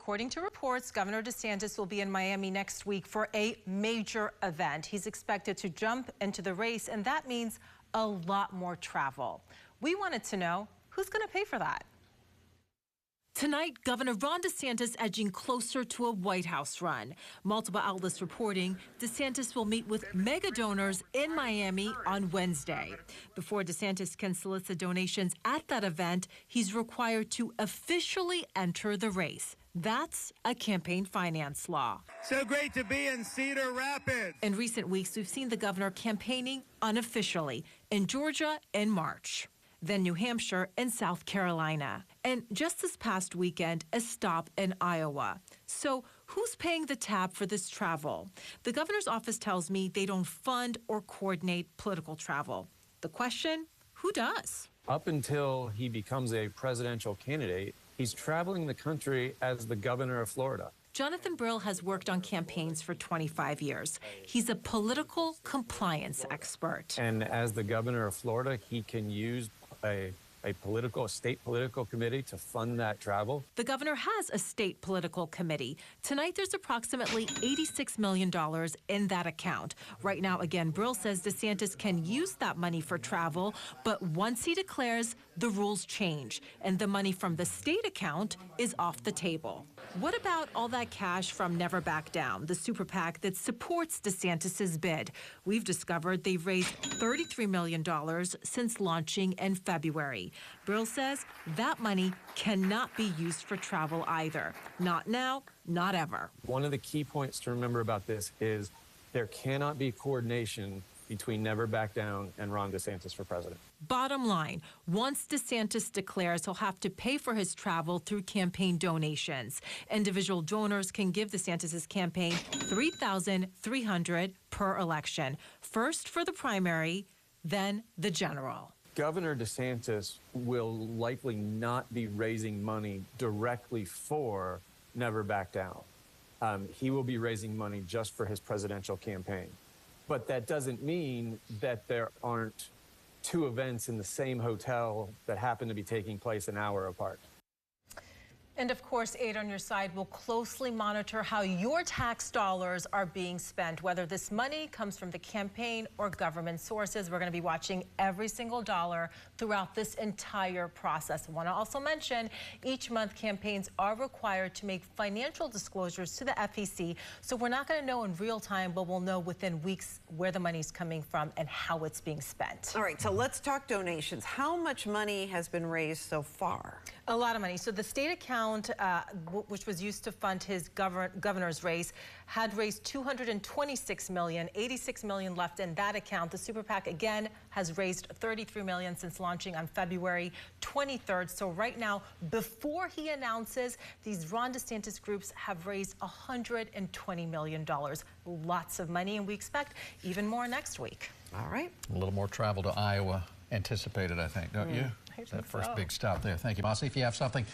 according to reports, Governor DeSantis will be in Miami next week for a major event. He's expected to jump into the race, and that means a lot more travel. We wanted to know who's going to pay for that. Tonight, Governor Ron DeSantis edging closer to a White House run. Multiple outlets reporting DeSantis will meet with mega donors in Miami on Wednesday. Before DeSantis can solicit donations at that event, he's required to officially enter the race. That's a campaign finance law. So great to be in Cedar Rapids. In recent weeks, we've seen the governor campaigning unofficially in Georgia in March, then New Hampshire and South Carolina. And just this past weekend, a stop in Iowa. So who's paying the tab for this travel? The governor's office tells me they don't fund or coordinate political travel. The question, who does? Up until he becomes a presidential candidate, he's traveling the country as the governor of Florida. Jonathan Brill has worked on campaigns for 25 years. He's a political compliance expert. And as the governor of Florida, he can use a state political committee to fund that travel. The governor has a state political committee. Tonight, there's approximately $86 million in that account. Right now, again, Brill says DeSantis can use that money for travel, but once he declares, the rules change, and the money from the state account is off the table. What about all that cash from Never Back Down, the super PAC that supports DeSantis's bid? We've discovered they've raised $33 million since launching in February. Brill says that money cannot be used for travel either. Not now, not ever. One of the key points to remember about this is there cannot be coordination between Never Back Down and Ron DeSantis for president. Bottom line, once DeSantis declares, he'll have to pay for his travel through campaign donations. Individual donors can give DeSantis's campaign $3,300 per election. First for the primary, then the general. Governor DeSantis will likely not be raising money directly for Never Back Down. He will be raising money just for his presidential campaign. But that doesn't mean that there aren't two events in the same hotel that happen to be taking place an hour apart. And of course, Aid on Your Side will closely monitor how your tax dollars are being spent, whether this money comes from the campaign or government sources. We're going to be watching every single dollar throughout this entire process. I want to also mention each month campaigns are required to make financial disclosures to the FEC. So we're not going to know in real time, but we'll know within weeks where the money's coming from and how it's being spent. All right, so let's talk donations. How much money has been raised so far? A lot of money. So the state account, which was used to fund his governor's race, had raised $226 million, $86 million left in that account. The super PAC, again, has raised $33 million since launching on February 23rd. So right now, before he announces, these Ron DeSantis groups have raised $120 million. Lots of money, and we expect even more next week. All right. A little more travel to Iowa anticipated, I think, don't you? I think That first so. big stop there. Thank you, Mahsa. If you have something...